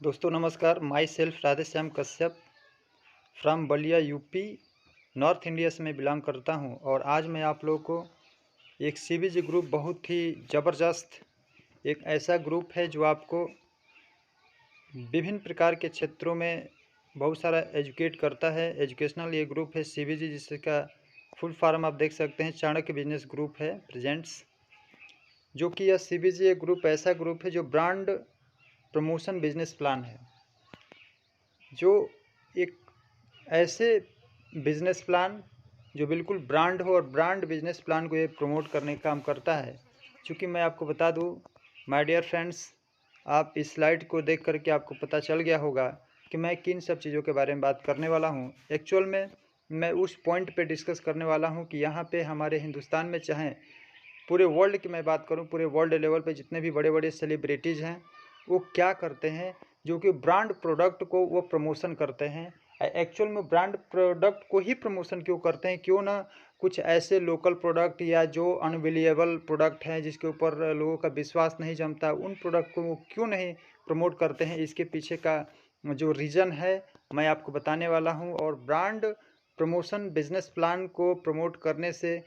दोस्तों नमस्कार। My self Radheshyam Kashyap from Ballia UP north India से मैं बिलोंग करता हूं और आज मैं आप लोगों को एक सीबीजी ग्रुप बहुत ही ज़बरदस्त एक ऐसा ग्रुप है जो आपको विभिन्न प्रकार के क्षेत्रों में बहुत सारा एजुकेट करता है। एजुकेशनल ये ग्रुप है सीबीजी, जिसका फुल फॉर्म आप देख सकते हैं, चाणक्य बिजनेस ग्रुप है प्रेजेंट्स। जो कि यह सीबीजी एक ग्रुप ऐसा ग्रुप है जो ब्रांड प्रमोशन बिजनेस प्लान है, जो एक ऐसे बिजनेस प्लान जो बिल्कुल ब्रांड हो और ब्रांड बिजनेस प्लान को ये प्रमोट करने का काम करता है। क्योंकि मैं आपको बता दूं माय डियर फ्रेंड्स, आप इस स्लाइड को देख करके आपको पता चल गया होगा कि मैं किन सब चीज़ों के बारे में बात करने वाला हूं। एक्चुअल में मैं उस पॉइंट पे डिस्कस करने वाला हूं कि यहाँ पे हमारे हिंदुस्तान में, चाहे पूरे वर्ल्ड की मैं बात करूं, पूरे वर्ल्ड लेवल पे जितने भी बड़े बड़े सेलिब्रिटीज़ हैं वो क्या करते हैं, जो कि ब्रांड प्रोडक्ट को वो प्रमोशन करते हैं। एक्चुअल में ब्रांड प्रोडक्ट को ही प्रमोशन क्यों करते हैं? क्यों ना कुछ ऐसे लोकल प्रोडक्ट या जो अनबिलीवेबल प्रोडक्ट हैं जिसके ऊपर लोगों का विश्वास नहीं जमता, उन प्रोडक्ट को वो क्यों नहीं प्रमोट करते हैं? इसके पीछे का जो रीज़न है मैं आपको बताने वाला हूँ। और ब्रांड प्रमोशन बिजनेस प्लान को प्रमोट करने से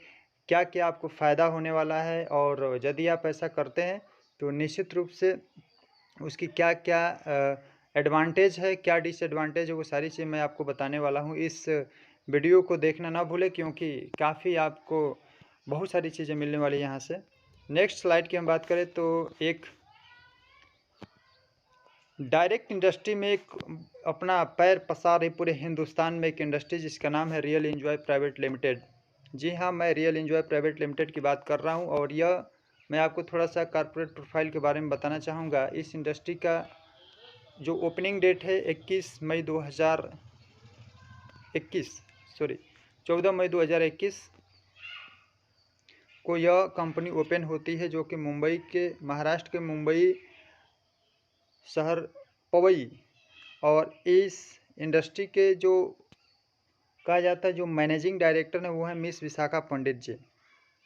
क्या क्या आपको फ़ायदा होने वाला है, और यदि आप ऐसा करते हैं तो निश्चित रूप से उसकी क्या क्या एडवांटेज है, क्या डिसएडवांटेज है, वो सारी चीज़ मैं आपको बताने वाला हूँ। इस वीडियो को देखना ना भूलें, क्योंकि काफ़ी आपको बहुत सारी चीज़ें मिलने वाली हैं यहाँ से। नेक्स्ट स्लाइड की हम बात करें तो एक डायरेक्ट इंडस्ट्री में एक अपना पैर पसार रही पूरे हिंदुस्तान में एक इंडस्ट्री जिसका नाम है रियल एंजॉय प्राइवेट लिमिटेड। जी हाँ, मैं रियल एंजॉय प्राइवेट लिमिटेड की बात कर रहा हूँ और यह मैं आपको थोड़ा सा कॉर्पोरेट प्रोफाइल के बारे में बताना चाहूँगा। इस इंडस्ट्री का जो ओपनिंग डेट है 14 मई 2021 को यह कंपनी ओपन होती है, जो कि महाराष्ट्र के मुंबई शहर पवई। और इस इंडस्ट्री के जो कहा जाता है जो मैनेजिंग डायरेक्टर है वो है मिस विशाखा पंडित जी।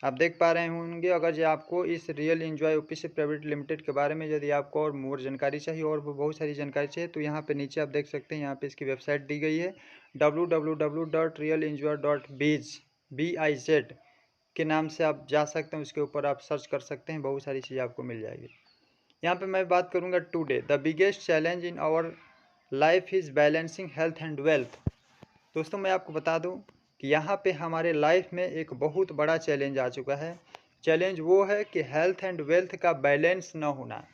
आप देख पा रहे होंगे। अगर जो आपको इस real enjoy OPC private limited के बारे में यदि आपको और मोर जानकारी चाहिए और बहुत सारी जानकारी चाहिए तो यहाँ पे नीचे आप देख सकते हैं, यहाँ पे इसकी वेबसाइट दी गई है www.realenjoy.biz के नाम से आप जा सकते हैं। उसके ऊपर आप सर्च कर सकते हैं, बहुत सारी चीज़ें आपको मिल जाएगी। यहाँ पे मैं बात करूँगा today the biggest challenge in our life is balancing health and wealth. दोस्तों मैं आपको बता दूं कि यहाँ पे हमारे लाइफ में एक बहुत बड़ा चैलेंज आ चुका है। चैलेंज वो है कि हेल्थ एंड वेल्थ का बैलेंस न होना।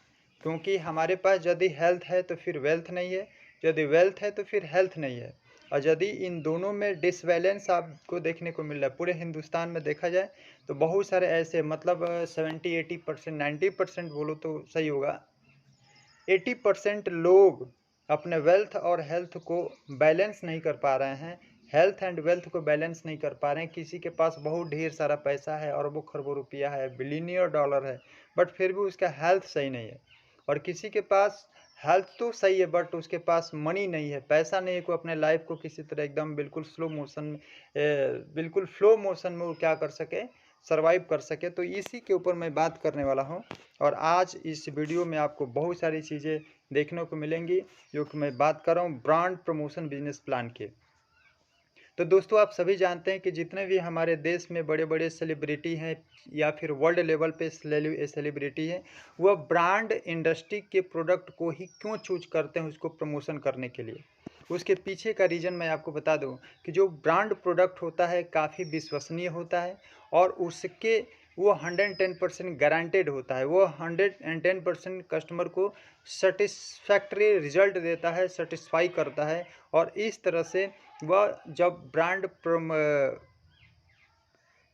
क्योंकि हमारे पास यदि हेल्थ है तो फिर वेल्थ नहीं है, यदि वेल्थ है तो फिर हेल्थ नहीं है। और यदि इन दोनों में डिसबैलेंस आपको देखने को मिल रहा है पूरे हिंदुस्तान में देखा जाए तो बहुत सारे ऐसे, मतलब 70-80%, 90% बोलो तो सही होगा, 80% लोग अपने वेल्थ और हेल्थ को बैलेंस नहीं कर पा रहे हैं। हेल्थ एंड वेल्थ को बैलेंस नहीं कर पा रहे हैं। किसी के पास बहुत ढेर सारा पैसा है, अरबों खरबों रुपया है, बिलियनियर डॉलर है, बट फिर भी उसका हेल्थ सही नहीं है। और किसी के पास हेल्थ तो सही है बट उसके पास मनी नहीं है, पैसा नहीं है, को अपने लाइफ को किसी तरह एकदम बिल्कुल बिल्कुल फ्लो मोशन में वो क्या कर सके, सर्वाइव कर सके। तो इसी के ऊपर मैं बात करने वाला हूँ। और आज इस वीडियो में आपको बहुत सारी चीज़ें देखने को मिलेंगी, जो कि मैं बात कर रहा हूँ ब्रांड प्रमोशन बिजनेस प्लान के। तो दोस्तों आप सभी जानते हैं कि जितने भी हमारे देश में बड़े बड़े सेलिब्रिटी हैं या फिर वर्ल्ड लेवल पे सेलिब्रिटी हैं, वह ब्रांड इंडस्ट्री के प्रोडक्ट को ही क्यों चूज करते हैं उसको प्रमोशन करने के लिए। उसके पीछे का रीज़न मैं आपको बता दूं कि जो ब्रांड प्रोडक्ट होता है काफ़ी विश्वसनीय होता है और उसके वो 110% गारंटेड होता है। वो 110% कस्टमर को सेटिस्फैक्ट्री रिजल्ट देता है, सेटिस्फाई करता है। और इस तरह से वह जब ब्रांड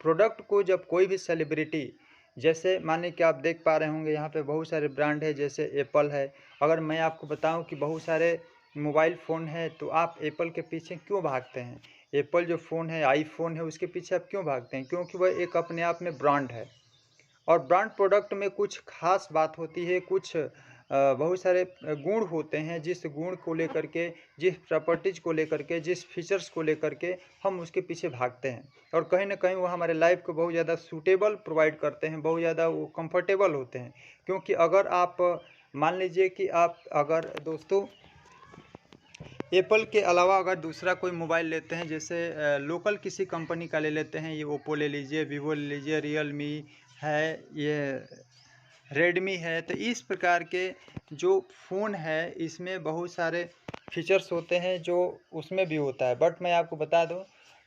प्रोडक्ट को जब कोई भी सेलिब्रिटी, जैसे माने कि आप देख पा रहे होंगे यहाँ पे बहुत सारे ब्रांड है, जैसे एप्पल है। अगर मैं आपको बताऊं कि बहुत सारे मोबाइल फ़ोन है तो आप एप्पल के पीछे क्यों भागते हैं? एप्पल जो फ़ोन है, आईफोन है, उसके पीछे आप क्यों भागते हैं? क्योंकि वह एक अपने आप में ब्रांड है। और ब्रांड प्रोडक्ट में कुछ खास बात होती है, कुछ बहुत सारे गुण होते हैं, जिस गुण को लेकर के, जिस प्रॉपर्टीज़ को लेकर के, जिस फीचर्स को लेकर के हम उसके पीछे भागते हैं। और कहीं ना कहीं वो हमारे लाइफ को बहुत ज़्यादा सूटेबल प्रोवाइड करते हैं, बहुत ज़्यादा वो कंफर्टेबल होते हैं। क्योंकि अगर आप मान लीजिए कि आप अगर दोस्तों एप्पल के अलावा अगर दूसरा कोई मोबाइल लेते हैं, जैसे लोकल किसी कंपनी का ले लेते हैं, ये ओप्पो ले लीजिए, वीवो ले लीजिए, रियलमी है, ये रेडमी है, तो इस प्रकार के जो फ़ोन है इसमें बहुत सारे फीचर्स होते हैं जो उसमें भी होता है। बट मैं आपको बता दूं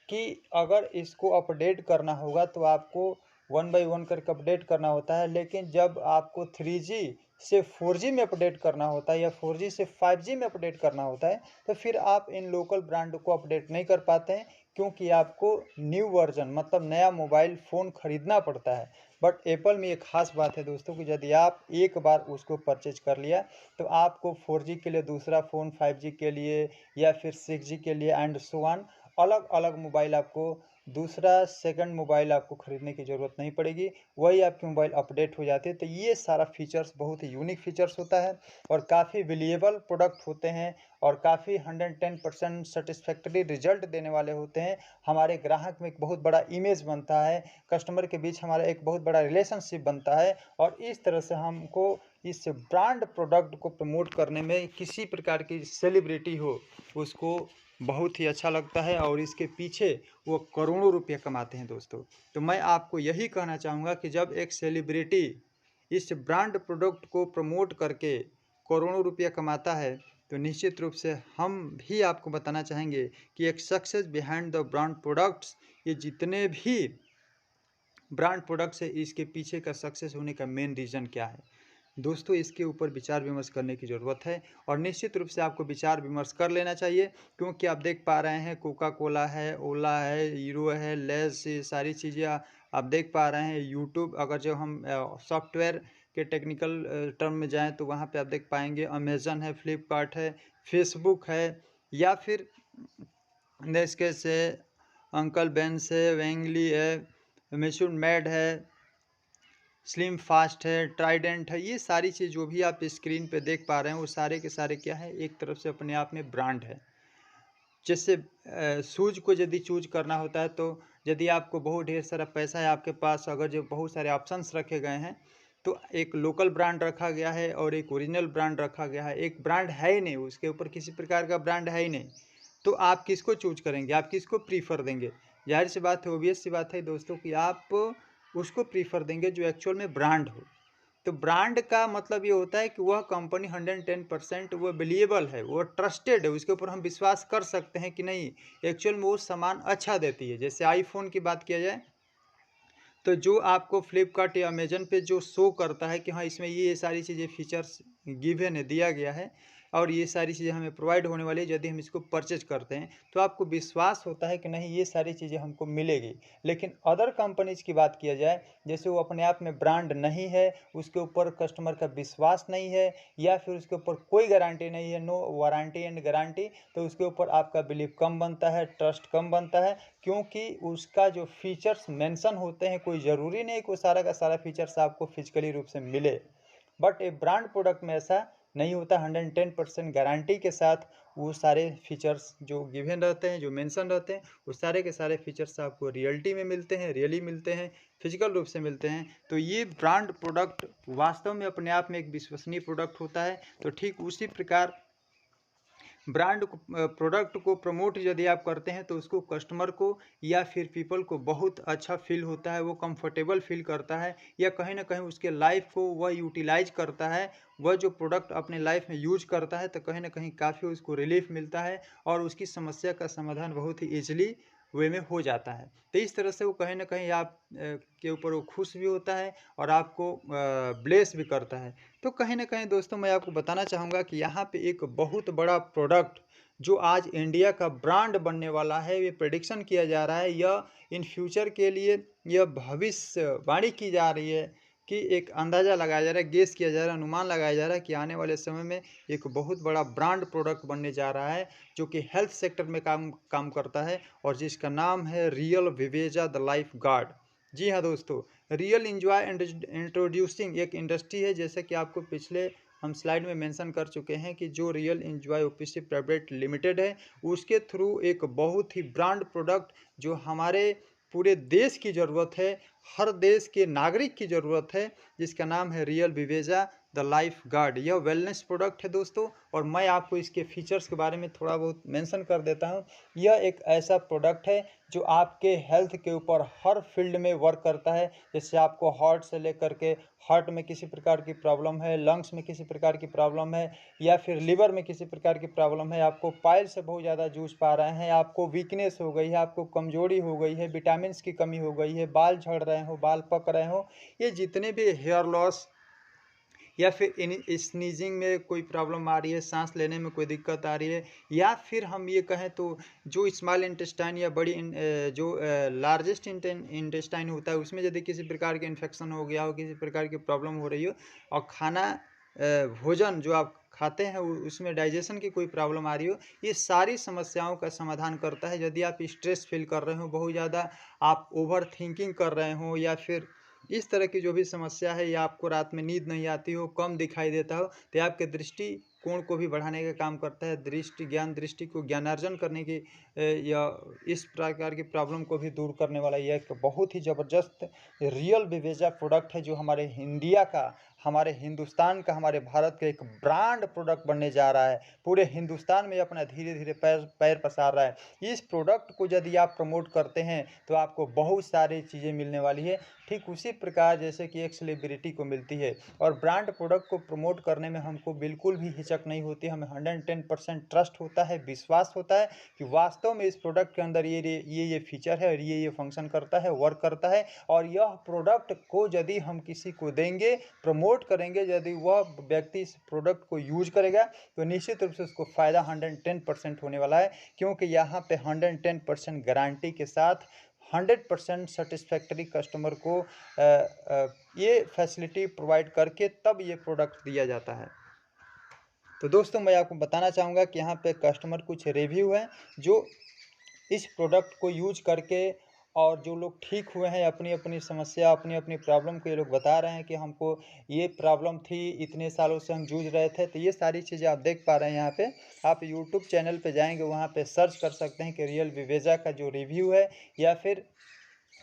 कि अगर इसको अपडेट करना होगा तो आपको 1 बाय 1 करके अपडेट करना होता है। लेकिन जब आपको 3G से 4G में अपडेट करना होता है या 4G से 5G में अपडेट करना होता है, तो फिर आप इन लोकल ब्रांड को अपडेट नहीं कर पाते हैं, क्योंकि आपको न्यू वर्जन मतलब नया मोबाइल फ़ोन खरीदना पड़ता है। बट एप्पल में एक ख़ास बात है दोस्तों कि यदि आप एक बार उसको परचेज कर लिया तो आपको 4G के लिए दूसरा फ़ोन, 5G के लिए या फिर 6G के लिए एंड सो ऑन अलग अलग मोबाइल आपको दूसरा सेकंड मोबाइल आपको ख़रीदने की ज़रूरत नहीं पड़ेगी, वही आपकी मोबाइल अपडेट हो जाती है। तो ये सारा फीचर्स बहुत ही यूनिक फीचर्स होता है और काफ़ी वैल्यूएबल प्रोडक्ट होते हैं और काफ़ी 110% सेटिस्फैक्टरी रिजल्ट देने वाले होते हैं। हमारे ग्राहक में एक बहुत बड़ा इमेज बनता है, कस्टमर के बीच हमारा एक बहुत बड़ा रिलेशनशिप बनता है और इस तरह से हमको इस ब्रांड प्रोडक्ट को प्रमोट करने में किसी प्रकार की सेलिब्रिटी हो उसको बहुत ही अच्छा लगता है और इसके पीछे वो करोड़ों रुपये कमाते हैं दोस्तों। तो मैं आपको यही कहना चाहूँगा कि जब एक सेलिब्रिटी इस ब्रांड प्रोडक्ट को प्रमोट करके करोड़ों रुपया कमाता है तो निश्चित रूप से हम भी आपको बताना चाहेंगे कि एक success behind the brand products, ये जितने भी ब्रांड प्रोडक्ट्स है इसके पीछे का सक्सेस होने का मेन रीज़न क्या है दोस्तों, इसके ऊपर विचार विमर्श करने की ज़रूरत है और निश्चित रूप से आपको विचार विमर्श कर लेना चाहिए। क्योंकि आप देख पा रहे हैं कोका कोला है, ओला है, हीरो है, लेस, ये सारी चीज़ें आप देख पा रहे हैं। यूट्यूब, अगर जब हम सॉफ्टवेयर के टेक्निकल टर्म में जाएं तो वहाँ पे आप देख पाएंगे अमेज़न है, फ्लिपकार्ट है, फेसबुक है, या फिर नेस्केस है, अंकल बेंस है, वेंगली है, मिशन मेड है, स्लिम फास्ट है, ट्राइडेंट है। ये सारी चीज़ जो भी आप स्क्रीन पे देख पा रहे हैं वो सारे के सारे क्या है, एक तरफ से अपने आप में ब्रांड है। जैसे शूज़ को यदि चूज करना होता है तो यदि आपको बहुत ढेर सारा पैसा है आपके पास, अगर जो बहुत सारे ऑप्शंस रखे गए हैं तो एक लोकल ब्रांड रखा गया है और एक ओरिजिनल ब्रांड रखा गया है। एक ब्रांड है ही नहीं, उसके ऊपर किसी प्रकार का ब्रांड है ही नहीं, तो आप किसको चूज करेंगे, आप किसको प्रीफर देंगे? जाहिर सी बात है, ओबियस सी बात है दोस्तों कि आप उसको प्रीफर देंगे जो एक्चुअल में ब्रांड हो। तो ब्रांड का मतलब ये होता है कि वह कंपनी 110% वो बिलीवेबल है, वो ट्रस्टेड है, उसके ऊपर हम विश्वास कर सकते हैं कि नहीं एक्चुअल में वो सामान अच्छा देती है। जैसे आईफोन की बात किया जाए तो जो आपको फ्लिपकार्ट या अमेजन पे जो शो करता है कि हाँ इसमें ये सारी चीज़ें फीचर्स गिवन है, दिया गया है और ये सारी चीज़ें हमें प्रोवाइड होने वाली है यदि हम इसको परचेज करते हैं, तो आपको विश्वास होता है कि नहीं ये सारी चीज़ें हमको मिलेगी। लेकिन अदर कंपनीज की बात किया जाए, जैसे वो अपने आप में ब्रांड नहीं है, उसके ऊपर कस्टमर का विश्वास नहीं है या फिर उसके ऊपर कोई गारंटी नहीं है, नो वारंटी एंड गारंटी, तो उसके ऊपर आपका बिलीव कम बनता है, ट्रस्ट कम बनता है। क्योंकि उसका जो फीचर्स मेंशन होते हैं कोई ज़रूरी नहीं कि वो सारा का सारा फीचर्स आपको फिजिकली रूप से मिले। बट ए ब्रांड प्रोडक्ट में ऐसा नहीं होता, 110% गारंटी के साथ वो सारे फीचर्स जो गिवन रहते हैं, जो मेंशन रहते हैं, वो सारे के सारे फीचर्स आपको रियलिटी में मिलते हैं, रियली मिलते हैं, फिजिकल रूप से मिलते हैं। तो ये ब्रांड प्रोडक्ट वास्तव में अपने आप में एक विश्वसनीय प्रोडक्ट होता है। तो ठीक उसी प्रकार ब्रांड प्रोडक्ट को प्रमोट यदि आप करते हैं तो उसको कस्टमर को या फिर पीपल को बहुत अच्छा फील होता है, वो कंफर्टेबल फील करता है या कहीं ना कहीं उसके लाइफ को वह यूटिलाइज करता है। वह जो प्रोडक्ट अपने लाइफ में यूज करता है तो कहीं ना कहीं काफ़ी उसको रिलीफ मिलता है और उसकी समस्या का समाधान बहुत ही ईजिली वे में हो जाता है। तो इस तरह से वो कहीं ना कहीं आप के ऊपर वो खुश भी होता है और आपको ब्लेस भी करता है। तो कहीं ना कहीं दोस्तों मैं आपको बताना चाहूँगा कि यहाँ पे एक बहुत बड़ा प्रोडक्ट जो आज इंडिया का ब्रांड बनने वाला है, ये प्रेडिक्शन किया जा रहा है, यह इन फ्यूचर के लिए यह भविष्यवाणी की जा रही है कि एक अंदाज़ा लगाया जा रहा है, गेस किया जा रहा है, अनुमान लगाया जा रहा है कि आने वाले समय में एक बहुत बड़ा ब्रांड प्रोडक्ट बनने जा रहा है जो कि हेल्थ सेक्टर में काम काम करता है और जिसका नाम है रियल विवेजा द लाइफ गार्ड। जी हाँ दोस्तों, रियल इंजॉय इंट्रोड्यूसिंग एक इंडस्ट्री है, जैसे कि आपको पिछले हम स्लाइड में मेंशन कर चुके हैं कि जो real enjoy OPC private limited है उसके थ्रू एक बहुत ही ब्रांड प्रोडक्ट जो हमारे पूरे देश की ज़रूरत है, हर देश के नागरिक की ज़रूरत है, जिसका नाम है रियल विवेजा द लाइफ गार्ड। यह वेलनेस प्रोडक्ट है दोस्तों, और मैं आपको इसके फीचर्स के बारे में थोड़ा बहुत मेंशन कर देता हूं। यह एक ऐसा प्रोडक्ट है जो आपके हेल्थ के ऊपर हर फील्ड में वर्क करता है। जैसे आपको हार्ट से लेकर के, हार्ट में किसी प्रकार की प्रॉब्लम है, लंग्स में किसी प्रकार की प्रॉब्लम है, या फिर लिवर में किसी प्रकार की प्रॉब्लम है, आपको पाइल से बहुत ज़्यादा जूझ पा रहे हैं, आपको वीकनेस हो गई है, आपको कमजोरी हो गई है, विटामिन की कमी हो गई है, बाल झड़ रहे हो, बाल पक रहे हो, ये जितने भी हेयर लॉस या फिर स्नीजिंग में कोई प्रॉब्लम आ रही है, सांस लेने में कोई दिक्कत आ रही है, या फिर हम ये कहें तो जो स्मॉल इंटेस्टाइन या बड़ी जो लार्जेस्ट इंटेस्टाइन होता है उसमें यदि किसी प्रकार के इन्फेक्शन हो गया हो, किसी प्रकार की प्रॉब्लम हो रही हो, और खाना भोजन जो आप खाते हैं उसमें डाइजेशन की कोई प्रॉब्लम आ रही हो, ये सारी समस्याओं का समाधान करता है। यदि आप स्ट्रेस फील कर रहे हो, बहुत ज़्यादा आप ओवर थिंकिंग कर रहे हो, या फिर इस तरह की जो भी समस्या है, या आपको रात में नींद नहीं आती हो, कम दिखाई देता हो, तो ये आपके दृष्टिकोण को भी बढ़ाने का काम करता है। दृष्टि को ज्ञानार्जन करने की या इस प्रकार की प्रॉब्लम को भी दूर करने वाला यह एक बहुत ही ज़बरदस्त रियल विवेजा प्रोडक्ट है, जो हमारे इंडिया का, हमारे हिंदुस्तान का, हमारे भारत का एक ब्रांड प्रोडक्ट बनने जा रहा है। पूरे हिंदुस्तान में अपना धीरे धीरे पैर पसार रहा है। इस प्रोडक्ट को यदि आप प्रमोट करते हैं तो आपको बहुत सारी चीज़ें मिलने वाली है, ठीक उसी प्रकार जैसे कि एक सेलिब्रिटी को मिलती है। और ब्रांड प्रोडक्ट को प्रमोट करने में हमको बिल्कुल भी हिचक नहीं होती, हमें 110% ट्रस्ट होता है, विश्वास होता है कि वास्तव में इस प्रोडक्ट के अंदर ये फीचर है और ये फंक्शन करता है, वर्क करता है। और यह प्रोडक्ट को यदि हम किसी को देंगे, प्रमोट करेंगे, यदि वह व्यक्ति इस प्रोडक्ट को यूज करेगा तो निश्चित रूप से उसको फ़ायदा 110% होने वाला है, क्योंकि यहाँ पे 110% गारंटी के साथ 100% सेटिस्फैक्टरी कस्टमर को ये फैसिलिटी प्रोवाइड करके तब ये प्रोडक्ट दिया जाता है। तो दोस्तों मैं आपको बताना चाहूँगा कि यहाँ पे कस्टमर कुछ रिव्यू हैं जो इस प्रोडक्ट को यूज करके, और जो लोग ठीक हुए हैं, अपनी अपनी समस्या, अपनी अपनी प्रॉब्लम को ये लोग बता रहे हैं कि हमको ये प्रॉब्लम थी, इतने सालों से हम जूझ रहे थे। तो ये सारी चीज़ें आप देख पा रहे हैं यहाँ पे। आप यूट्यूब चैनल पे जाएंगे, वहाँ पे सर्च कर सकते हैं कि रियल विवेजा का जो रिव्यू है, या फिर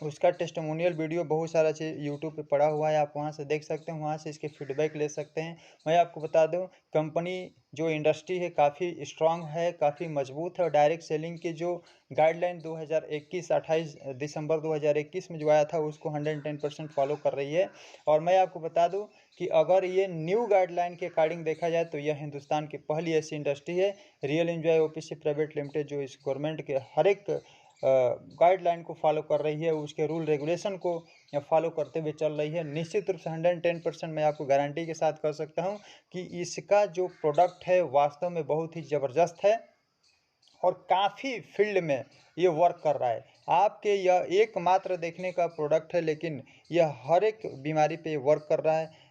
उसका टेस्टिमोनियल वीडियो बहुत सारा चीज़ यूट्यूब पे पड़ा हुआ है, आप वहाँ से देख सकते हैं, वहाँ से इसके फीडबैक ले सकते हैं। मैं आपको बता दूं, कंपनी जो इंडस्ट्री है काफ़ी स्ट्रांग है, काफ़ी मजबूत है, और डायरेक्ट सेलिंग की जो गाइडलाइन 2021 28 दिसंबर 2021 में जो आया था उसको 110% फॉलो कर रही है। और मैं आपको बता दूं कि अगर ये न्यू गाइडलाइन के अकॉर्डिंग देखा जाए तो यह हिंदुस्तान की पहली ऐसी इंडस्ट्री है, real enjoy OPC private limited, जो इस गवर्नमेंट के हर एक गाइडलाइन को फॉलो कर रही है, उसके रूल रेगुलेशन को फॉलो करते हुए चल रही है। निश्चित रूप से 110% मैं आपको गारंटी के साथ कह सकता हूं कि इसका जो प्रोडक्ट है वास्तव में बहुत ही ज़बरदस्त है, और काफ़ी फील्ड में ये वर्क कर रहा है। आपके यह एकमात्र देखने का प्रोडक्ट है, लेकिन यह हर एक बीमारी पे वर्क कर रहा है।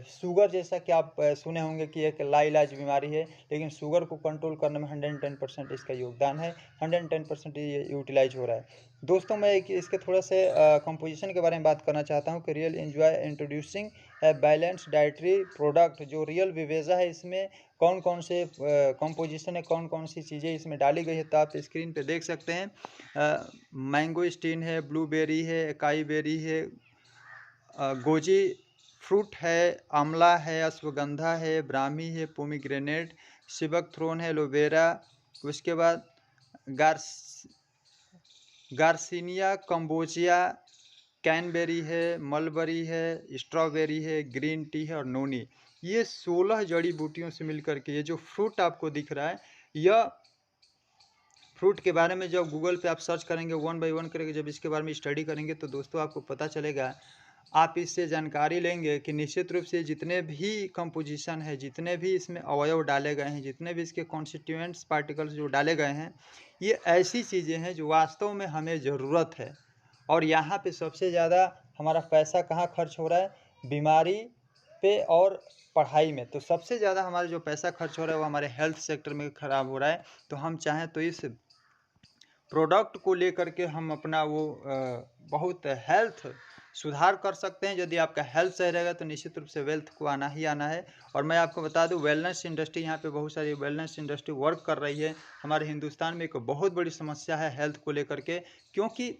शुगर जैसा कि आप सुने होंगे कि एक लाइलाज बीमारी है, लेकिन शुगर को कंट्रोल करने में 110% इसका योगदान है, 110% ये यूटिलाइज हो रहा है। दोस्तों मैं इसके थोड़ा से कंपोजिशन के बारे में बात करना चाहता हूँ कि real enjoy introducing balance dietary product. जो रियल विवेजा है, इसमें कौन कौन से कंपोजिशन है, कौन कौन सी चीज़ें इसमें डाली गई है, तो आप स्क्रीन पे देख सकते हैं। मैंगो स्टीन है, ब्लूबेरी है, अकाई बेरी है, गोजी फ्रूट है, आंवला है, अश्वगंधा है, ब्राह्मी है, पोमीग्रेनेट, सिबक थ्रोन है, एलोवेरा, उसके बाद गार्स गार्सिनिया कम्बोजिया, कैनबेरी है, मलबरी है, स्ट्रॉबेरी है, ग्रीन टी है और नोनी। ये 16 जड़ी बूटियों से मिलकर के ये जो फ्रूट आपको दिख रहा है, यह फ्रूट के बारे में जब गूगल पे आप सर्च करेंगे, 1 बाय 1 करके जब इसके बारे में स्टडी करेंगे, तो दोस्तों आपको पता चलेगा, आप इससे जानकारी लेंगे कि निश्चित रूप से जितने भी कंपोजिशन है, जितने भी इसमें अवयव डाले गए हैं, जितने भी इसके कॉन्स्टिट्यूएंट्स पार्टिकल्स जो डाले गए हैं, ये ऐसी चीज़ें हैं जो वास्तव में हमें ज़रूरत है। और यहाँ पे सबसे ज़्यादा हमारा पैसा कहाँ खर्च हो रहा है? बीमारी पे और पढ़ाई में। तो सबसे ज़्यादा हमारा जो पैसा खर्च हो रहा है वो हमारे हेल्थ सेक्टर में ख़राब हो रहा है। तो हम चाहें तो इस प्रोडक्ट को लेकर के हम अपना वो बहुत हेल्थ सुधार कर सकते हैं। यदि आपका हेल्थ सही रहेगा तो निश्चित रूप से वेल्थ को आना ही आना है। और मैं आपको बता दूं, वेलनेस इंडस्ट्री, यहाँ पे बहुत सारी वेलनेस इंडस्ट्री वर्क कर रही है। हमारे हिंदुस्तान में एक बहुत बड़ी समस्या है हेल्थ को लेकर के, क्योंकि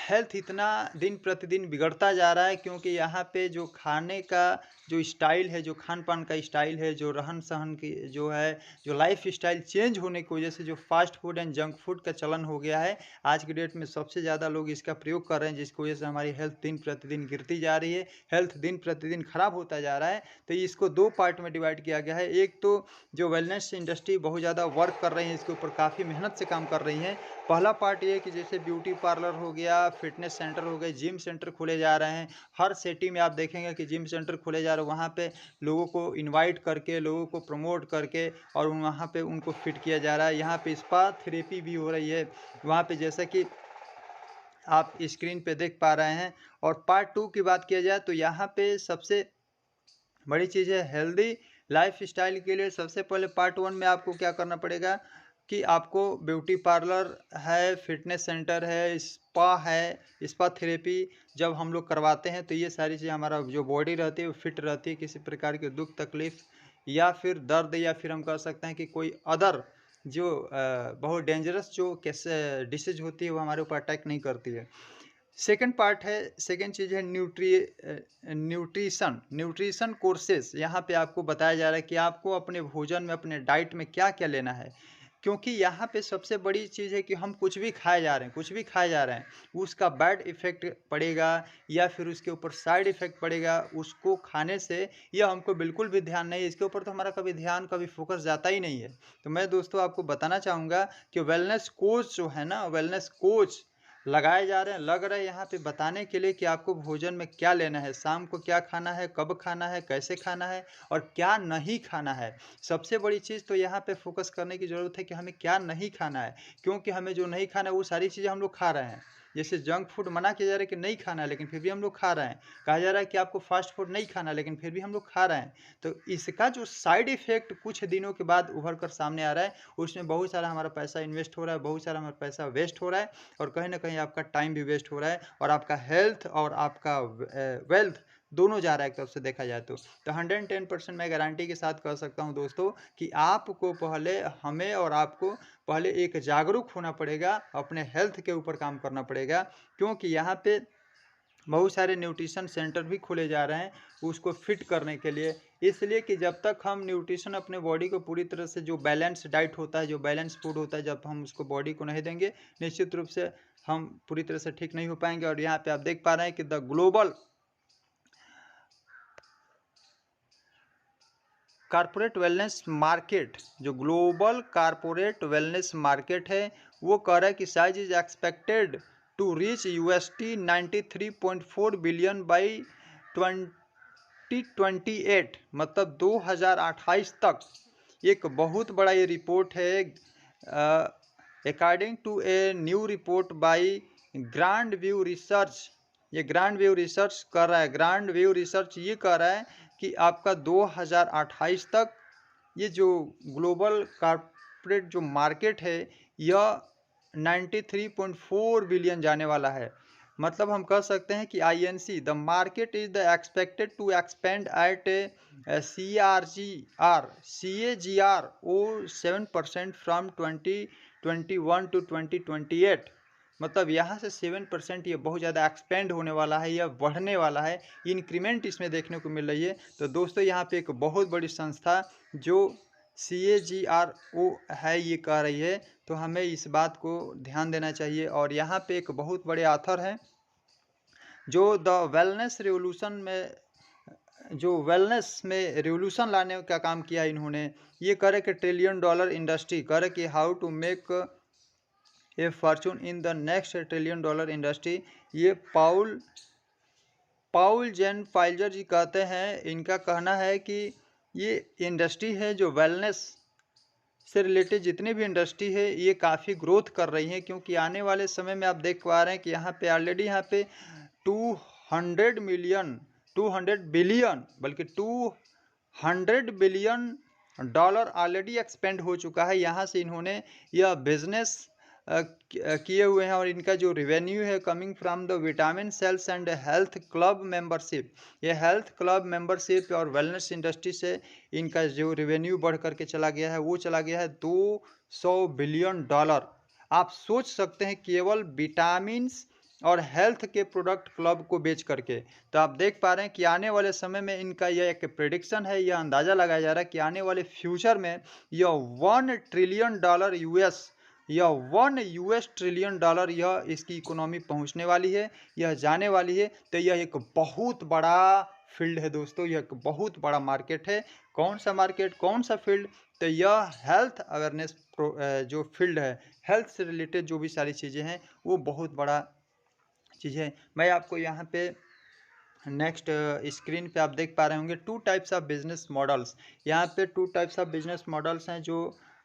हेल्थ इतना दिन प्रतिदिन बिगड़ता जा रहा है, क्योंकि यहाँ पे जो खाने का जो स्टाइल है, जो खान पान का स्टाइल है, जो रहन सहन की जो है, जो लाइफ स्टाइल चेंज होने की वजह से जो fast food and junk food का चलन हो गया है, आज की डेट में सबसे ज़्यादा लोग इसका प्रयोग कर रहे हैं, जिसकी वजह से हमारी हेल्थ दिन प्रतिदिन गिरती जा रही है, हेल्थ दिन प्रतिदिन खराब होता जा रहा है। तो इसको दो पार्ट में डिवाइड किया गया है। एक तो जो वेलनेस इंडस्ट्री बहुत ज़्यादा वर्क कर रही है, इसके ऊपर काफ़ी मेहनत से काम कर रही हैं। पहला पार्ट ये है कि जैसे ब्यूटी पार्लर हो गया, फिटनेस सेंटर हो गए, जिम सेंटर खोले जा रहे हैं। हर सिटी में आप देखेंगे कि जिम सेंटर खोले जा रहे हैं, वहाँ पे लोगों को इनवाइट करके, लोगों को प्रमोट करके और वहाँ पे उनको फिट किया जा रहा है। यहाँ पे स्पा थेरेपी भी हो रही है वहाँ पे, जैसा कि आप स्क्रीन पे देख पा रहे हैं। और पार्ट 2 की बात किया जाए तो यहाँ पे सबसे बड़ी चीज़ है हेल्दी लाइफ स्टाइल के लिए। सबसे पहले पार्ट 1 में आपको क्या करना पड़ेगा कि आपको ब्यूटी पार्लर है, फिटनेस सेंटर है, स्पा है, स्पा थेरेपी जब हम लोग करवाते हैं तो ये सारी चीज़ें हमारा जो बॉडी रहती है वो फिट रहती है, किसी प्रकार के दुख तकलीफ या फिर दर्द या फिर हम कह सकते हैं कि कोई अदर जो बहुत डेंजरस जो कैसे डिसीज होती है वो हमारे ऊपर अटैक नहीं करती है। सेकंड पार्ट है, सेकंड चीज़ है न्यूट्रिशन कोर्सेज। यहाँ पे आपको बताया जा रहा है कि आपको अपने भोजन में, अपने डाइट में क्या क्या लेना है, क्योंकि यहाँ पे सबसे बड़ी चीज़ है कि हम कुछ भी खाए जा रहे हैं, कुछ भी खाए जा रहे हैं, उसका बैड इफ़ेक्ट पड़ेगा या फिर उसके ऊपर साइड इफ़ेक्ट पड़ेगा उसको खाने से, यह हमको बिल्कुल भी ध्यान नहीं है। इसके ऊपर तो हमारा कभी ध्यान, कभी फोकस जाता ही नहीं है। तो मैं दोस्तों आपको बताना चाहूँगा कि वेलनेस कोच जो है ना, वेलनेस कोच लगाए जा रहे हैं, लग रहे हैं यहाँ पे बताने के लिए कि आपको भोजन में क्या लेना है, शाम को क्या खाना है, कब खाना है, कैसे खाना है और क्या नहीं खाना है। सबसे बड़ी चीज़ तो यहाँ पे फोकस करने की ज़रूरत है कि हमें क्या नहीं खाना है, क्योंकि हमें जो नहीं खाना है वो सारी चीज़ें हम लोग खा रहे हैं। जैसे जंक फूड मना किया जा रहा है कि नहीं खाना है, लेकिन फिर भी हम लोग खा रहे हैं। कहा जा रहा है कि आपको फास्ट फूड नहीं खाना, लेकिन फिर भी हम लोग खा रहे हैं। तो इसका जो साइड इफ़ेक्ट कुछ दिनों के बाद उभर कर सामने आ रहा है, उसमें बहुत सारा हमारा पैसा इन्वेस्ट हो रहा है, बहुत सारा हमारा पैसा वेस्ट हो रहा है और कहीं न कहीं आपका टाइम भी वेस्ट हो रहा है और आपका हेल्थ और आपका वेल्थ दोनों जा रहा है एक तरफ से देखा जाए तो। 110% मैं गारंटी के साथ कह सकता हूँ दोस्तों कि आपको पहले, हमें और आपको पहले एक जागरूक होना पड़ेगा, अपने हेल्थ के ऊपर काम करना पड़ेगा, क्योंकि यहाँ पे बहुत सारे न्यूट्रिशन सेंटर भी खोले जा रहे हैं उसको फिट करने के लिए। इसलिए कि जब तक हम न्यूट्रिशन अपने बॉडी को पूरी तरह से, जो बैलेंस डाइट होता है, जो बैलेंस फूड होता है, जब हम उसको बॉडी को नहीं देंगे, निश्चित रूप से हम पूरी तरह से ठीक नहीं हो पाएंगे। और यहाँ पे आप देख पा रहे हैं कि the global corporate wellness market, जो ग्लोबल कारपोरेट वेलनेस मार्केट है, वो कह रहा है कि size is expected to reach $93.4 billion by 2028, मतलब 2028 तक। एक बहुत बड़ा ये रिपोर्ट है, according to a new report by Grand View Research. ये ग्रांड व्यू रिसर्च कर रहा है, ग्रांड व्यू रिसर्च ये कह रहा है कि आपका 2028 तक ये जो ग्लोबल कॉर्पोरेट जो मार्केट है यह 93.4 बिलियन जाने वाला है। मतलब हम कह सकते हैं कि INC the market is the expected to expand at CAGR of 7% from 2021 to 2028। मतलब यहाँ से 7% ये बहुत ज़्यादा एक्सपेंड होने वाला है, यह बढ़ने वाला है, इंक्रीमेंट इसमें देखने को मिल रही है। तो दोस्तों यहाँ पे एक बहुत बड़ी संस्था जो CAGRO है ये कह रही है, तो हमें इस बात को ध्यान देना चाहिए। और यहाँ पे एक बहुत बड़े ऑथर हैं जो द वेलनेस रिवोल्यूशन में, जो वेलनेस में रिवोल्यूशन लाने का काम किया इन्होंने। ये करे कि $1 ट्रिलियन इंडस्ट्री, करे कि how to make a fortune in the next $1 trillion industry. ये पाउल जेन फाइजर जी कहते हैं, इनका कहना है कि ये इंडस्ट्री है जो वेलनेस से रिलेटेड जितनी भी इंडस्ट्री है ये काफ़ी ग्रोथ कर रही है, क्योंकि आने वाले समय में आप देख पा रहे हैं कि यहाँ पे ऑलरेडी यहाँ पे 200 बिलियन, बल्कि $200 बिलियन ऑलरेडी एक्सपेंड हो चुका है। यहाँ से इन्होंने यह बिजनेस किए हुए हैं और इनका जो रेवेन्यू है coming from the vitamin sales and health club membership, ये हेल्थ क्लब मेंबरशिप और वेलनेस इंडस्ट्री से इनका जो रेवेन्यू बढ़ करके चला गया है वो चला गया है $200 बिलियन। आप सोच सकते हैं केवल विटामिन्स और हेल्थ के प्रोडक्ट क्लब को बेच करके। तो आप देख पा रहे हैं कि आने वाले समय में इनका यह एक प्रेडिक्शन है, यह अंदाज़ा लगाया जा रहा है कि आने वाले फ्यूचर में यह 1 ट्रिलियन डॉलर यूएस यह 1 यूएस ट्रिलियन डॉलर यह इसकी इकोनॉमी पहुंचने वाली है, यह जाने वाली है। तो यह एक बहुत बड़ा फील्ड है दोस्तों, यह एक बहुत बड़ा मार्केट है। कौन सा मार्केट, कौन सा फील्ड? तो यह हेल्थ अवेयरनेस जो फील्ड है, हेल्थ से रिलेटेड जो भी सारी चीज़ें हैं, वो बहुत बड़ा चीज़ है। मैं आपको यहाँ पे नेक्स्ट स्क्रीन पे आप देख पा रहे होंगे 2 टाइप्स ऑफ बिजनेस मॉडल्स। यहाँ पे 2 टाइप्स ऑफ बिजनेस मॉडल्स हैं जो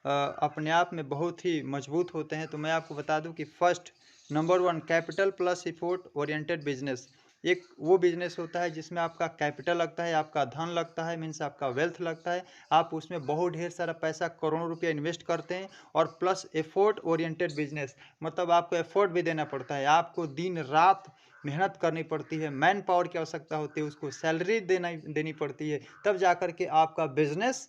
अपने आप में बहुत ही मजबूत होते हैं। तो मैं आपको बता दूं कि first number 1 capital plus effort oriented business. एक वो बिजनेस होता है जिसमें आपका कैपिटल लगता है, आपका धन लगता है, मीन्स आपका वेल्थ लगता है। आप उसमें बहुत ढेर सारा पैसा, करोड़ों रुपया इन्वेस्ट करते हैं। और प्लस एफोर्ट ओरिएंटेड बिजनेस, मतलब आपको एफोर्ट भी देना पड़ता है, आपको दिन रात मेहनत करनी पड़ती है, मैन पावर की आवश्यकता होती है, उसको सैलरी देनी पड़ती है, तब जाकर के आपका बिजनेस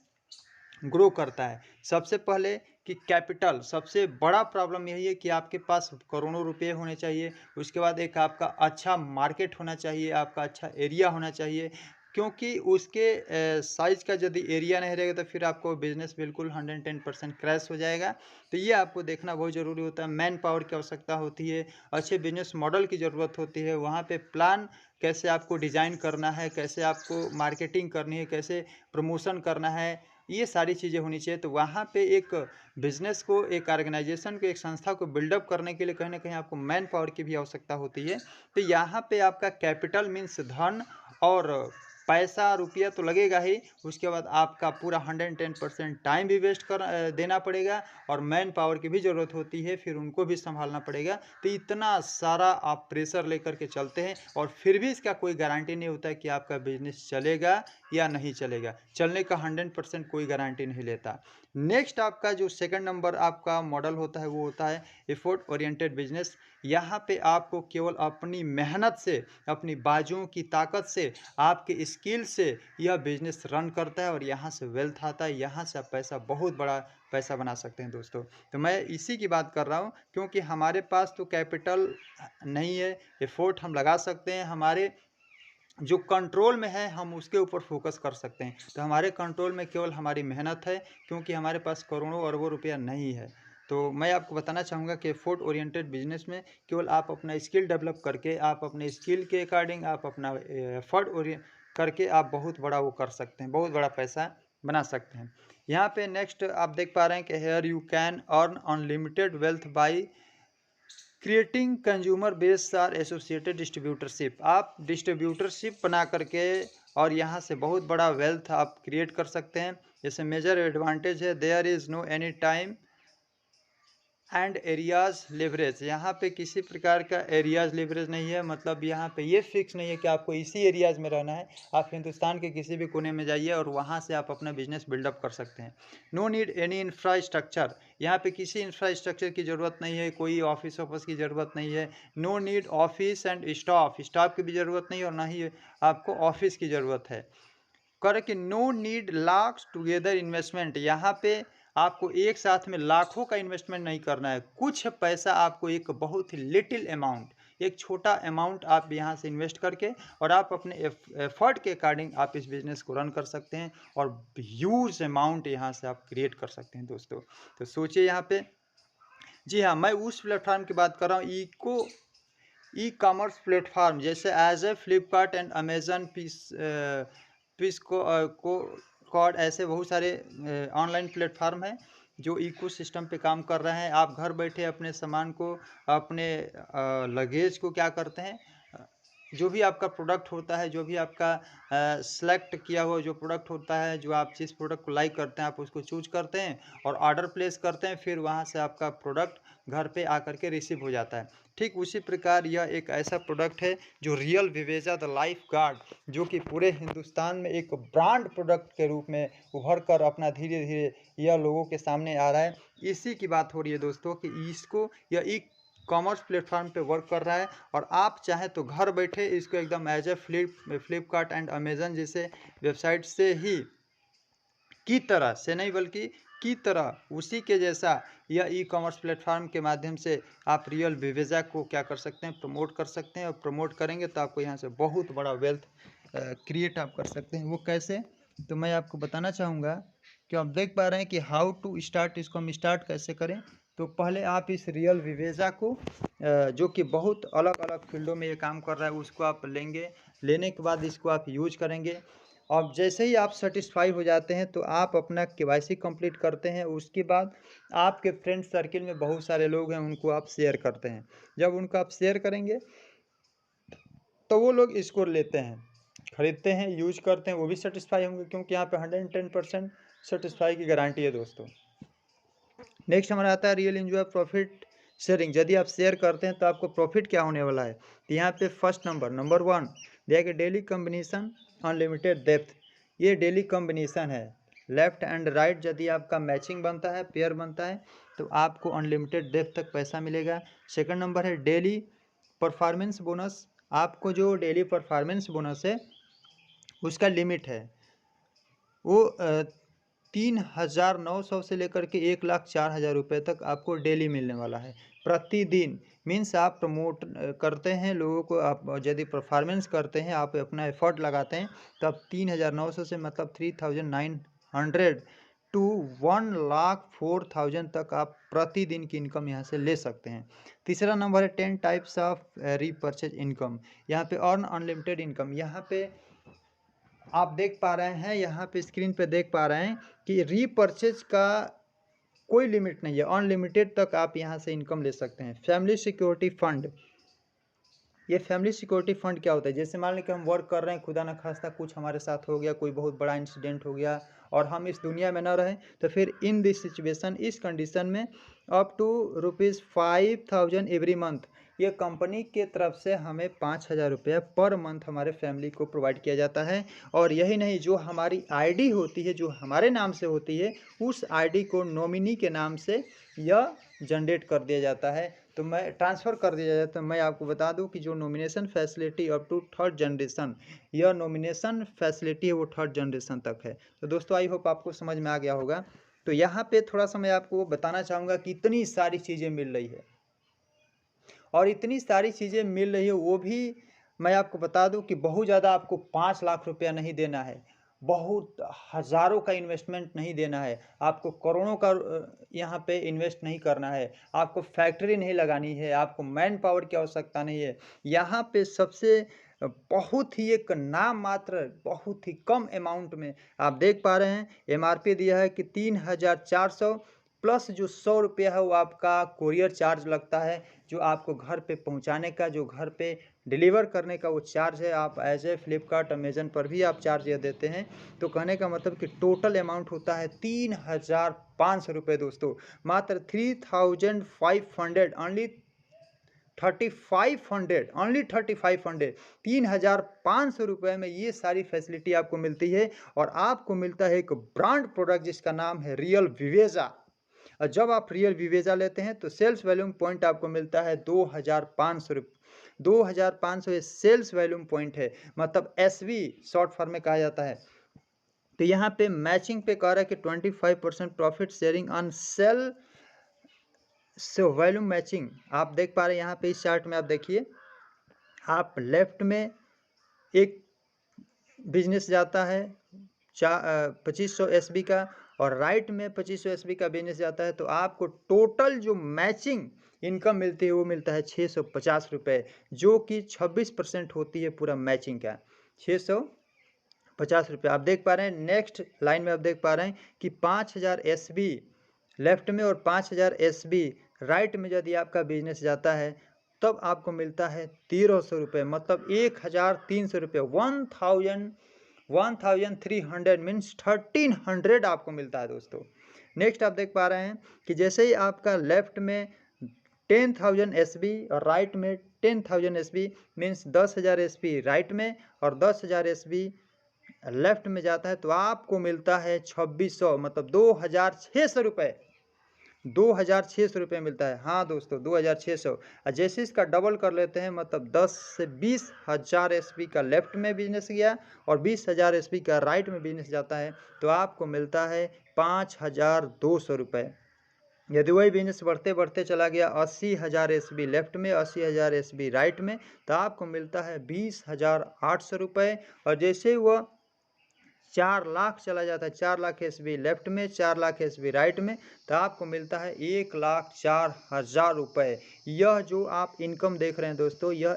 ग्रो करता है। सबसे पहले कि कैपिटल, सबसे बड़ा प्रॉब्लम यही है कि आपके पास करोड़ों रुपए होने चाहिए। उसके बाद एक आपका अच्छा मार्केट होना चाहिए, आपका अच्छा एरिया होना चाहिए, क्योंकि उसके साइज़ का यदि एरिया नहीं रहेगा तो फिर आपको बिज़नेस बिल्कुल 110% क्रैश हो जाएगा। तो ये आपको देखना बहुत ज़रूरी होता है। मैन पावर की आवश्यकता होती है, अच्छे बिज़नेस मॉडल की ज़रूरत होती है, वहाँ पे प्लान कैसे आपको डिज़ाइन करना है, कैसे आपको मार्केटिंग करनी है, कैसे प्रमोशन करना है, ये सारी चीज़ें होनी चाहिए। तो वहाँ पे एक बिज़नेस को, एक ऑर्गेनाइजेशन को, एक संस्था को बिल्डअप करने के लिए कहीं न कहीं आपको मैन पावर की भी आवश्यकता होती है। तो यहाँ पे आपका कैपिटल मीन्स धन और पैसा, रुपया तो लगेगा ही, उसके बाद आपका पूरा 110% टाइम भी वेस्ट देना पड़ेगा और मैन पावर की भी ज़रूरत होती है, फिर उनको भी सँभालना पड़ेगा। तो इतना सारा आप प्रेशर लेकर के चलते हैं और फिर भी इसका कोई गारंटी नहीं होता है कि आपका बिज़नेस चलेगा या नहीं चलेगा। चलने का 100% कोई गारंटी नहीं लेता। नेक्स्ट आपका जो सेकंड नंबर आपका मॉडल होता है वो होता है एफर्ट ओरिएंटेड बिजनेस। यहाँ पे आपको केवल अपनी मेहनत से, अपनी बाजुओं की ताकत से, आपके स्किल से यह बिजनेस रन करता है और यहाँ से वेल्थ आता है, यहाँ से आप पैसा, बहुत बड़ा पैसा बना सकते हैं दोस्तों। तो मैं इसी की बात कर रहा हूँ, क्योंकि हमारे पास तो कैपिटल नहीं है, एफर्ट हम लगा सकते हैं, हमारे जो कंट्रोल में है हम उसके ऊपर फोकस कर सकते हैं। तो हमारे कंट्रोल में केवल हमारी मेहनत है, क्योंकि हमारे पास करोड़ों अरबों रुपया नहीं है। तो मैं आपको बताना चाहूँगा कि एफर्ट ओरिएंटेड बिजनेस में केवल आप अपना स्किल डेवलप करके, आप अपने स्किल के अकॉर्डिंग, आप अपना एफर्ट ओरिएंट करके आप बहुत बड़ा वो कर सकते हैं, बहुत बड़ा पैसा बना सकते हैं। यहाँ पे नेक्स्ट आप देख पा रहे हैं कि here you can earn unlimited wealth by creating consumer base are associated distributorship. आप डिस्ट्रीब्यूटरशिप बना करके और यहाँ से बहुत बड़ा वेल्थ आप क्रिएट कर सकते हैं। जैसे मेजर एडवांटेज है, there is no any time and areas leverage. यहाँ पे किसी प्रकार का एरियाज़ लिवरेज नहीं है, मतलब यहाँ पे ये फिक्स नहीं है कि आपको इसी एरियाज़ में रहना है। आप हिंदुस्तान के किसी भी कोने में जाइए और वहाँ से आप अपना बिजनेस बिल्डअप कर सकते हैं। नो नीड एनी इंफ्रास्ट्रक्चर, यहाँ पे किसी इंफ्रास्ट्रक्चर की ज़रूरत नहीं है, कोई ऑफिस ऑफिस की ज़रूरत नहीं है। No need office and staff की भी ज़रूरत नहीं, और ना ही आपको ऑफिस की ज़रूरत है। कर कि no need lakhs together investment, यहाँ पे आपको एक साथ में लाखों का इन्वेस्टमेंट नहीं करना है। कुछ पैसा आपको, एक बहुत ही लिटिल अमाउंट, एक छोटा अमाउंट आप यहाँ से इन्वेस्ट करके और आप अपने एफर्ट के अकॉर्डिंग आप इस बिजनेस को रन कर सकते हैं और ह्यूज अमाउंट यहाँ से आप क्रिएट कर सकते हैं दोस्तों। तो सोचिए यहाँ पे, जी हाँ, मैं उस प्लेटफॉर्म की बात कर रहा हूँ, ई कॉमर्स प्लेटफॉर्म, जैसे as a Flipkart and Amazon पीस को कॉड, ऐसे बहुत सारे ऑनलाइन प्लेटफॉर्म हैं जो इको सिस्टम पे काम कर रहे हैं। आप घर बैठे अपने सामान को, अपने लगेज को क्या करते हैं, अ, जो भी आपका प्रोडक्ट होता है, जो भी आपका सेलेक्ट किया हुआ जो प्रोडक्ट होता है, जो आप जिस प्रोडक्ट को लाइक करते हैं आप उसको चूज करते हैं और ऑर्डर प्लेस करते हैं, फिर वहाँ से आपका प्रोडक्ट घर पे आकर के रिसीव हो जाता है। ठीक उसी प्रकार यह एक ऐसा प्रोडक्ट है जो रियल विवेजा द लाइफ गार्ड, जो कि पूरे हिंदुस्तान में एक ब्रांड प्रोडक्ट के रूप में उभर कर अपना धीरे धीरे यह लोगों के सामने आ रहा है। इसी की बात हो रही है दोस्तों कि इसको, यह ई कॉमर्स प्लेटफॉर्म पे वर्क कर रहा है और आप चाहें तो घर बैठे इसको एकदम as a Flipkart and Amazon जैसे वेबसाइट से ही की तरह से नहीं बल्कि की तरह उसी के जैसा यह ई कॉमर्स प्लेटफॉर्म के माध्यम से आप रियल विवेजा को क्या कर सकते हैं, प्रमोट कर सकते हैं। और प्रमोट करेंगे तो आपको यहाँ से बहुत बड़ा वेल्थ क्रिएट आप कर सकते हैं। वो कैसे, तो मैं आपको बताना चाहूँगा कि आप देख पा रहे हैं कि हाउ टू स्टार्ट, इसको हम स्टार्ट कैसे करें। तो पहले आप इस रियल विवेजा को जो कि बहुत अलग अलग फील्डों में ये काम कर रहा है उसको आप लेंगे। लेने के बाद इसको आप यूज करेंगे। अब जैसे ही आप सेटिस्फाई हो जाते हैं तो आप अपना केवाईसी कंप्लीट करते हैं। उसके बाद आपके फ्रेंड सर्किल में बहुत सारे लोग हैं, उनको आप शेयर करते हैं। जब उनको आप शेयर करेंगे तो वो लोग इसको लेते हैं, खरीदते हैं, यूज करते हैं, वो भी सेटिस्फाई होंगे, क्योंकि यहाँ पे 110% सेटिस्फाई की गारंटी है दोस्तों। नेक्स्ट हमारा आता है रियल एंजॉय प्रॉफिट शेयरिंग। यदि आप शेयर करते हैं तो आपको प्रॉफिट क्या होने वाला है। तो यहाँ पे फर्स्ट नंबर 1 देखिए, डेली कॉम्बिनेशन अनलिमिटेड डेप्थ। ये डेली कॉम्बिनेशन है, लेफ्ट एंड राइट यदि आपका मैचिंग बनता है, पेयर बनता है, तो आपको अनलिमिटेड डेप्थ तक पैसा मिलेगा। सेकंड नंबर है डेली परफॉर्मेंस बोनस। आपको जो डेली परफॉर्मेंस बोनस है उसका लिमिट है, वो 3,900 से लेकर के 1,04,000 रुपये तक आपको डेली मिलने वाला है प्रतिदिन। मीन्स आप प्रमोट करते हैं लोगों को, आप यदि परफॉर्मेंस करते हैं, आप अपना एफर्ट लगाते हैं, तो आप 3,900 से मतलब 3,900 टू 1,04,000 तक आप प्रतिदिन की इनकम यहाँ से ले सकते हैं। तीसरा नंबर है 10 टाइप्स ऑफ रीपर्चेज इनकम। यहाँ पे अर्न अनलिमिटेड इनकम। यहाँ पे आप देख पा रहे हैं, यहाँ पे स्क्रीन पे देख पा रहे हैं कि रीपर्चेज का कोई लिमिट नहीं है, अनलिमिटेड तक आप यहाँ से इनकम ले सकते हैं। Family security fund. ये फैमिली सिक्योरिटी फंड क्या होता है, जैसे मान लें कि हम वर्क कर रहे हैं, खुदा न खास्ता कुछ हमारे साथ हो गया, कोई बहुत बड़ा इंसिडेंट हो गया और हम इस दुनिया में न रहें, तो फिर इन दिस सिचुएशन, इस कंडीशन में अप टू ₹5,000 एवरी मंथ ये कंपनी के तरफ से हमें 5,000 रुपये पर मंथ हमारे फैमिली को प्रोवाइड किया जाता है। और यही नहीं, जो हमारी आईडी होती है, जो हमारे नाम से होती है, उस आईडी को नॉमिनी के नाम से यह जनरेट कर दिया जाता है, तो मैं ट्रांसफ़र कर दिया जाता है। मैं आपको बता दूं कि जो nomination facility up to 3rd generation, यह नॉमिनेशन फैसिलिटी है वो 3rd जनरेशन तक है। तो दोस्तों आई होप आपको समझ में आ गया होगा। तो यहाँ पे थोड़ा सा मैं आपको बताना चाहूँगा कि इतनी सारी चीज़ें मिल रही है, और इतनी सारी चीज़ें मिल रही है, वो भी मैं आपको बता दूं कि बहुत ज़्यादा आपको 5 लाख रुपया नहीं देना है, बहुत हज़ारों का इन्वेस्टमेंट नहीं देना है, आपको करोड़ों का यहाँ पे इन्वेस्ट नहीं करना है, आपको फैक्ट्री नहीं लगानी है, आपको मैन पावर की आवश्यकता नहीं है। यहाँ पे सबसे बहुत ही एक नाम मात्र, बहुत ही कम अमाउंट में आप देख पा रहे हैं, एमआरपी दिया है कि 3,400 प्लस जो 100 रुपया है वो आपका कोरियर चार्ज लगता है, जो आपको घर पे पहुंचाने का, जो घर पे डिलीवर करने का वो चार्ज है। आप एज ए फ्लिपकार्ट, अमेजन पर भी आप चार्ज ये देते हैं। तो कहने का मतलब कि टोटल अमाउंट होता है 3,500 रुपये दोस्तों, मात्र 3,500, ओनली 3,500, ओनली 3,500, 3,500 रुपये में ये सारी फैसिलिटी आपको मिलती है। और आपको मिलता है एक ब्रांड प्रोडक्ट जिसका नाम है रियल विवेजा। और जब आप रियल विवेजा लेते हैं तो सेल्स वैल्यूम पॉइंट आपको मिलता है 2,500 रुपये। 2,500 ये सेल्स वैल्यूम पॉइंट है, मतलब एसवी शॉर्ट फॉर्म में कहा जाता है। तो यहाँ पे मैचिंग पे कह रहा है कि 25% प्रॉफिट शेयरिंग ऑन सेल से वैल्यूम मैचिंग। आप देख पा रहे हैं यहाँ पे इस चार्ट में, आप देखिए, आप लेफ्ट में एक बिजनेस जाता है 2500 एसबी का, और राइट में 2500 एसबी का बिजनेस जाता है, तो आपको टोटल जो मैचिंग इनकम मिलती है वो मिलता है 650 रुपये, जो कि 26% होती है पूरा मैचिंग का, 650 रुपये। आप देख पा रहे हैं नेक्स्ट लाइन में, आप देख पा रहे हैं कि 5,000 एसबी लेफ्ट में और 5,000 एसबी राइट में यदि आपका बिजनेस जाता है, तब आपको मिलता है 1,300 रुपये, मतलब 1,300 रुपये, 1,300 मीन्स 1,300 आपको मिलता है दोस्तों। नेक्स्ट आप देख पा रहे हैं कि जैसे ही आपका लेफ्ट में 10,000 एसबी और राइट में 10,000 एसबी, मीन्स 10,000 एसबी राइट में और 10,000 एसबी लेफ्ट में जाता है, तो आपको मिलता है 2,600, मतलब 2,600 रुपये। 2600 रुपये मिलता है। हाँ दोस्तों 2600। और जैसे इसका डबल कर लेते हैं, मतलब 10 से 20,000 एसपी का लेफ्ट में बिजनेस गया और 20,000 एसपी का राइट में बिजनेस जाता है, तो आपको मिलता है 5,200 रुपये। यदि वही बिजनेस बढ़ते बढ़ते चला गया 80,000 एसबी लेफ्ट में, 80,000 एसबी राइट में, तो आपको मिलता है 20,800 रुपये। और जैसे ही वह 4 लाख चला जाता है, 4 लाख एसबी लेफ्ट में, 4 लाख एसबी राइट में, तो आपको मिलता है 1,04,000 रुपये। यह जो आप इनकम देख रहे हैं दोस्तों, यह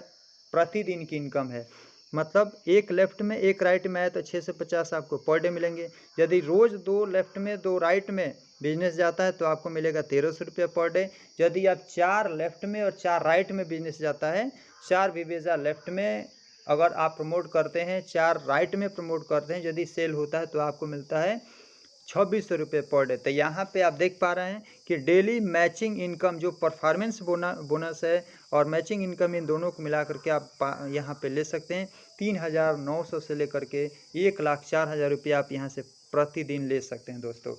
प्रतिदिन की इनकम है। मतलब एक लेफ्ट में एक राइट में आए तो 6 से 50 आपको पर डे मिलेंगे। यदि रोज़ 2 लेफ्ट में 2 राइट में बिजनेस जाता है तो आपको मिलेगा 1,300 रुपये पर डे। यदि आप 4 लेफ्ट में और 4 राइट में बिजनेस जाता है, 4 विवेजा लेफ्ट में अगर आप प्रमोट करते हैं, 4 राइट में प्रमोट करते हैं, यदि सेल होता है तो आपको मिलता है 2600 रुपये पर डे। तो यहाँ पे आप देख पा रहे हैं कि डेली मैचिंग इनकम जो परफॉर्मेंस बोनस है और मैचिंग इनकम, इन दोनों को मिला करके आप यहाँ पे ले सकते हैं 3,900 से लेकर के 1,04,000 रुपये आप यहाँ से प्रतिदिन ले सकते हैं दोस्तों।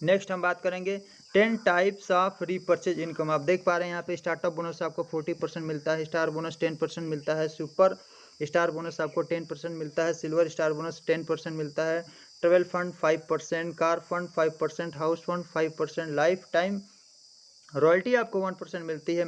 नेक्स्ट हम बात करेंगे 10 टाइप्स ऑफ रीपर्चेज इनकम। आप देख पा रहे हैं यहाँ पे स्टार्टअप बोनस आपको 40% मिलता है, स्टार बोनस 10% मिलता है, सुपर स्टार बोनस आपको 10% मिलता है, सिल्वर स्टार बोनस 10% मिलता है, travel fund 5%, car fund 5%, house fund 5%, life time royalty आपको 1% मिलती है।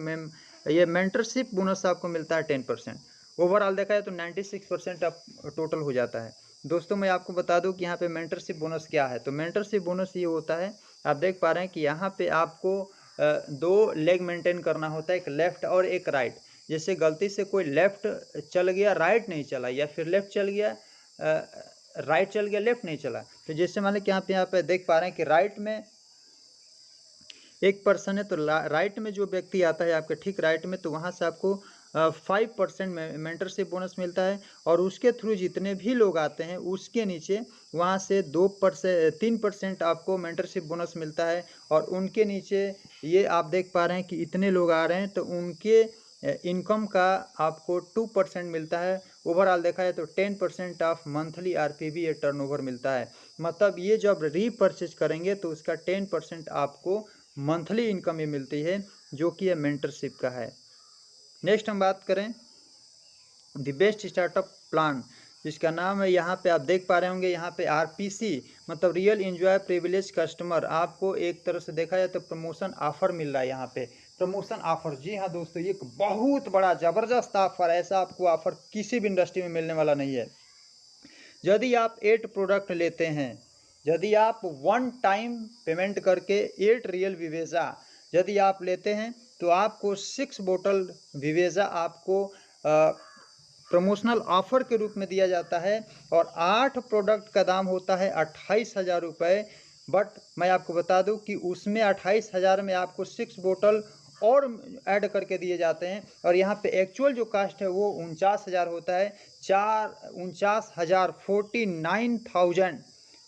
ये मेंटरशिप बोनस आपको मिलता है 10%। ओवरऑल देखा जाए तो 96% आप टोटल हो जाता है। दोस्तों मैं आपको बता दूं कि यहाँ पे मेंटरशिप बोनस क्या है। तो मेंटरशिप बोनस ये होता है, आप देख पा रहे हैं कि यहाँ पे आपको 2 लेग मेंटेन करना होता है, एक लेफ्ट और एक राइट। जैसे गलती से कोई लेफ्ट चल गया, राइट नहीं चला, या फिर लेफ्ट चल गया, राइट चल गया, लेफ्ट नहीं चला, तो जैसे मान लें कि यहाँ पे देख पा रहे हैं कि राइट में एक पर्सन है, तो राइट में जो व्यक्ति आता है आपके ठीक राइट में, तो वहाँ से आपको 5% मेंटरशिप बोनस मिलता है। और उसके थ्रू जितने भी लोग आते हैं उसके नीचे वहाँ से 3% आपको मेंटरशिप बोनस मिलता है। और उनके नीचे ये आप देख पा रहे हैं कि इतने लोग आ रहे हैं, तो उनके इनकम का आपको 2% मिलता है। ओवरऑल देखा जाए तो 10% ऑफ मंथली आरपीवी ये टर्नओवर मिलता है। मतलब ये जब रीपर्चेज करेंगे तो उसका 10% आपको मंथली इनकम ये मिलती है, जो कि ये मेंटरशिप का है। नेक्स्ट हम बात करें द बेस्ट स्टार्टअप प्लान, जिसका नाम है, यहाँ पे आप देख पा रहे होंगे, यहाँ पे आरपीसी मतलब रियल एंजॉय प्रिविलेज कस्टमर। आपको एक तरह से देखा जाए तो प्रमोशन ऑफर मिल रहा है यहाँ पे, प्रमोशन ऑफर। जी हाँ दोस्तों, ये एक बहुत बड़ा ज़बरदस्त ऑफर, ऐसा आपको ऑफर किसी भी इंडस्ट्री में मिलने वाला नहीं है। यदि आप 8 प्रोडक्ट लेते हैं, यदि आप 1 टाइम पेमेंट करके 8 रियल विवेजा यदि आप लेते हैं, तो आपको 6 बोतल विवेजा आपको प्रमोशनल ऑफर के रूप में दिया जाता है। और 8 प्रोडक्ट का दाम होता है 28,000 रुपये। बट मैं आपको बता दूं कि उसमें 28,000 में आपको 6 बोतल और ऐड करके दिए जाते हैं। और यहाँ पे एक्चुअल जो कास्ट है वो 49,000 होता है। 49,000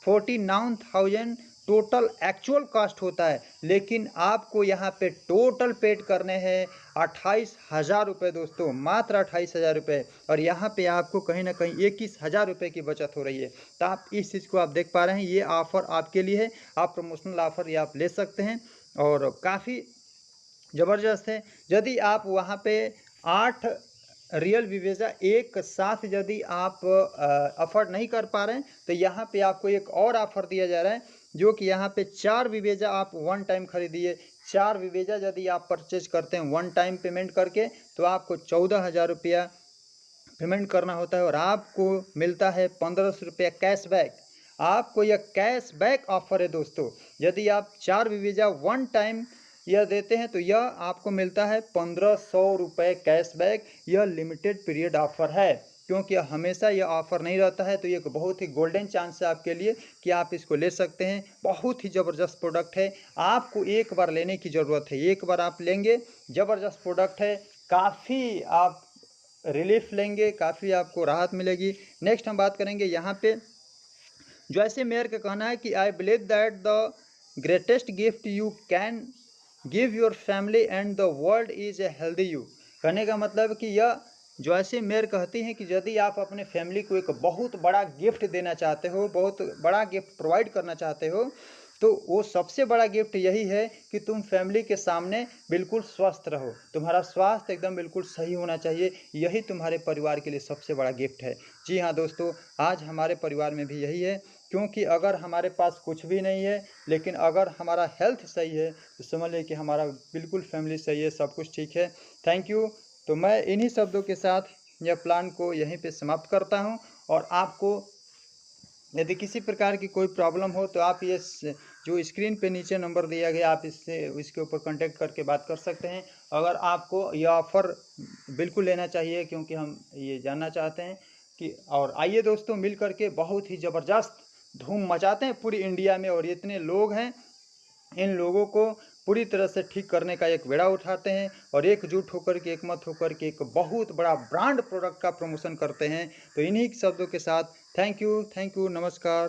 49,000 टोटल एक्चुअल कास्ट होता है, लेकिन आपको यहाँ पे टोटल पेड करने हैं 28,000 रुपये दोस्तों, मात्र 28,000 रुपये। और यहाँ पे आपको कहीं ना कहीं 21,000 रुपये की बचत हो रही है। तो आप इस चीज़ को आप देख पा रहे हैं, ये ऑफ़र आपके लिए है, आप प्रमोशनल ऑफ़र ये आप ले सकते हैं और काफ़ी ज़बरदस्त है। यदि आप वहाँ पे 8 रियल विवेजा एक साथ यदि आप अफोर्ड नहीं कर पा रहे हैं, तो यहाँ पे आपको एक और ऑफर दिया जा रहा है, जो कि यहाँ पे 4 विवेजा आप 1 टाइम खरीदिए। 4 विवेजा यदि आप परचेज करते हैं 1 टाइम पेमेंट करके, तो आपको 14,000 रुपया पेमेंट करना होता है और आपको मिलता है 1,500 रुपया कैशबैक। आपको यह कैशबैक ऑफर है दोस्तों। यदि आप 4 विवेजा 1 टाइम यह देते हैं, तो यह आपको मिलता है 1,500 रुपये कैशबैक। यह लिमिटेड पीरियड ऑफर है, क्योंकि हमेशा यह ऑफर नहीं रहता है। तो ये एक बहुत ही गोल्डन चांस है आपके लिए कि आप इसको ले सकते हैं। बहुत ही ज़बरदस्त प्रोडक्ट है, आपको एक बार लेने की ज़रूरत है, एक बार आप लेंगे, ज़बरदस्त प्रोडक्ट है, काफ़ी आप रिलीफ लेंगे, काफ़ी आपको राहत मिलेगी। नेक्स्ट हम बात करेंगे यहाँ पे जॉयसी मेयर का कहना है कि I believe that the greatest gift you can give your family and the world is a healthy you. कहने का मतलब कि यह जॉयसी मेयर कहती हैं कि यदि आप अपने फैमिली को एक बहुत बड़ा गिफ्ट देना चाहते हो, बहुत बड़ा गिफ्ट प्रोवाइड करना चाहते हो, तो वो सबसे बड़ा गिफ्ट यही है कि तुम फैमिली के सामने बिल्कुल स्वस्थ रहो, तुम्हारा स्वास्थ्य एकदम बिल्कुल सही होना चाहिए, यही तुम्हारे परिवार के लिए सबसे बड़ा गिफ्ट है। जी हाँ दोस्तों, आज हमारे परिवार में भी यही है, क्योंकि अगर हमारे पास कुछ भी नहीं है, लेकिन अगर हमारा हेल्थ सही है, तो समझ लें कि हमारा बिल्कुल फैमिली सही है, सब कुछ ठीक है। Thank you. तो मैं इन्हीं शब्दों के साथ यह प्लान को यहीं पे समाप्त करता हूँ, और आपको यदि किसी प्रकार की कोई प्रॉब्लम हो तो आप ये जो स्क्रीन पे नीचे नंबर दिया गया, आप इससे इसके ऊपर कांटेक्ट करके बात कर सकते हैं। अगर आपको यह ऑफ़र बिल्कुल लेना चाहिए, क्योंकि हम ये जानना चाहते हैं कि, और आइए दोस्तों मिल कर के बहुत ही ज़बरदस्त धूम मचाते हैं पूरी इंडिया में, और इतने लोग हैं, इन लोगों को पूरी तरह से ठीक करने का एक बेड़ा उठाते हैं, और एकजुट होकर के, एकमत होकर के एक बहुत बड़ा ब्रांड प्रोडक्ट का प्रमोशन करते हैं। तो इन्हीं शब्दों के साथ थैंक यू, नमस्कार।